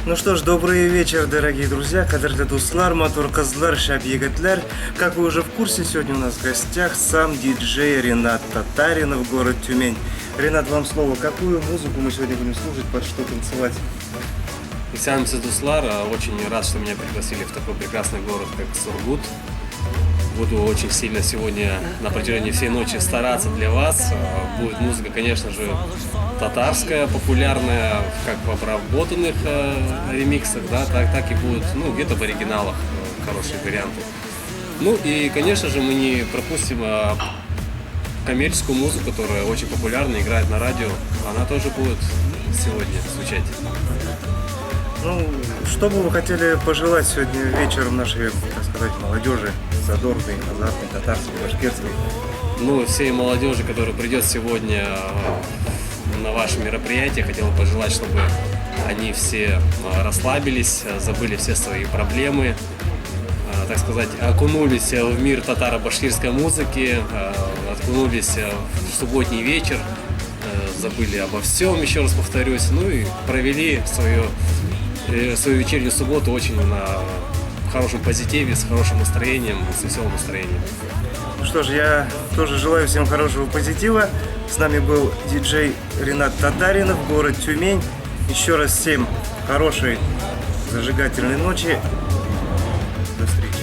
Ну что ж, добрый вечер, дорогие друзья, кадрлы дуслар, матур кызлар, шаб егетлер. Как вы уже в курсе, сегодня у нас в гостях сам диджей Ринат Татаринов, город Тюмень. Ринат, вам слово. Какую музыку мы сегодня будем слушать, под что танцевать? Исям Дуслар, очень рад, что меня пригласили в такой прекрасный город, как Сургут. Буду очень сильно сегодня на протяжении всей ночи стараться для вас. Будет музыка, конечно же, татарская, популярная, как в обработанных ремиксах, да, так и будут, где-то в оригиналах хорошие варианты. Ну и, конечно же, мы не пропустим коммерческую музыку, которая очень популярна, играет на радио. Она тоже будет сегодня звучать. Ну, что бы вы хотели пожелать сегодня вечером нашей, так сказать, молодежи, задорной, азартной, татарской, башкирской? Ну, всей молодежи, которая придет сегодня на ваше мероприятие, хотел бы пожелать, чтобы они все расслабились, забыли все свои проблемы, так сказать, окунулись в мир татаро-башкирской музыки, окунулись в субботний вечер, забыли обо всем, еще раз повторюсь, ну и провели свою вечернюю субботу очень на хорошем позитиве, с хорошим настроением, с веселым настроением. Ну что ж, я тоже желаю всем хорошего позитива. С нами был диджей Ринат Татаринов, город Тюмень. Еще раз всем хорошей зажигательной ночи. До встречи.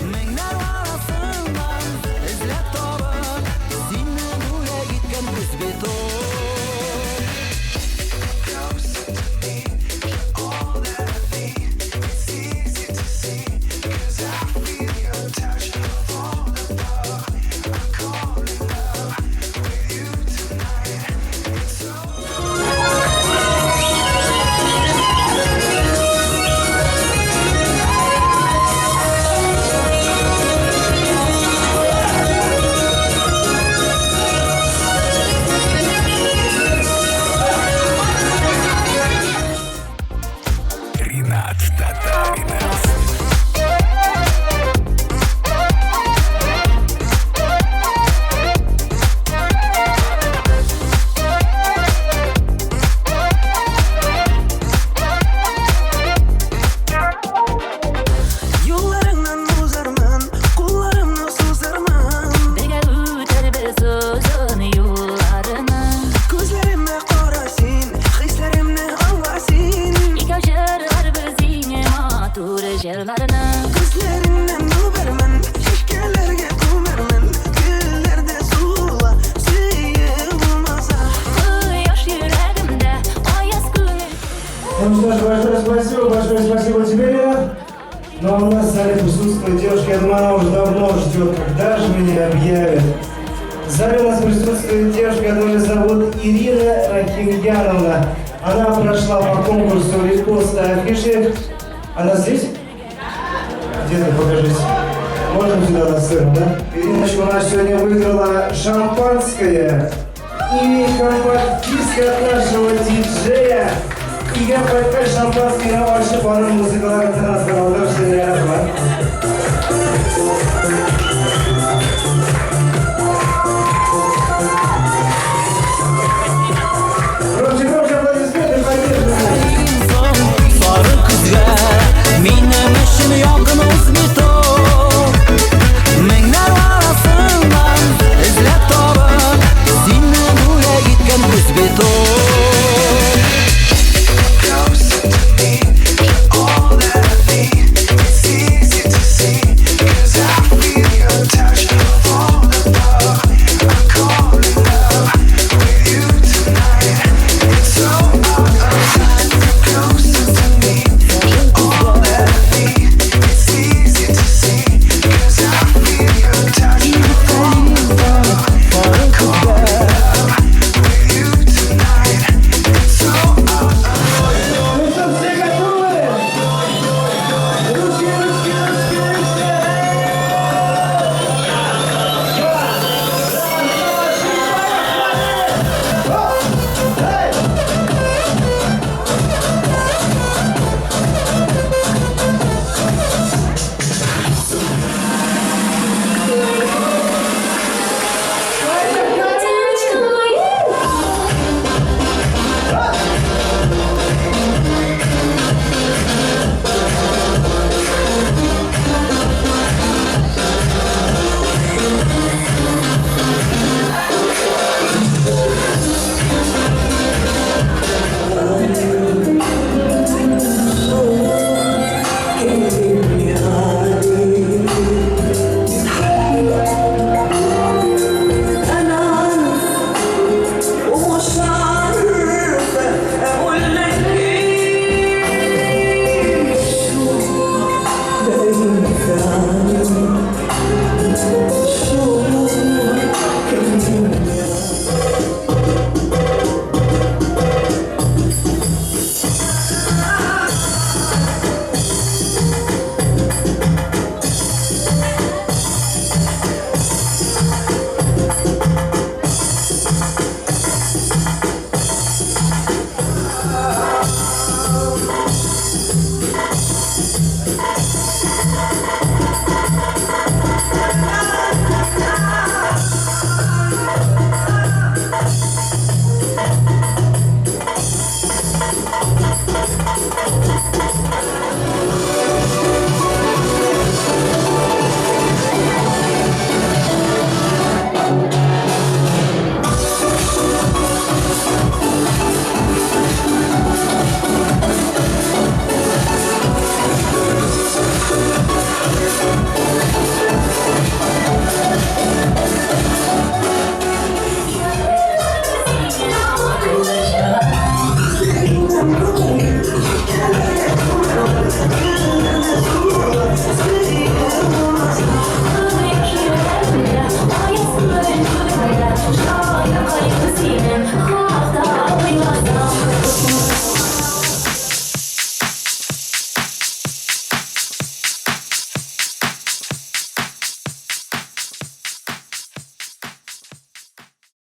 Большое спасибо тебе, Лена. Но у нас в зале присутствует девушка, я думаю, она уже давно ждет, когда же меня объявят. В зале у нас присутствует девушка, которую зовут Ирина Рахимьяновна. Она прошла по конкурсу репоста афиши. Она здесь? Где-то покажись. Можно сюда на сцену, да? Ириночка у нас сегодня выиграла шампанское и компакт-диск от нашего диджея. И я пока шампанское на ваши пары музыка, которая нас была, что я рад.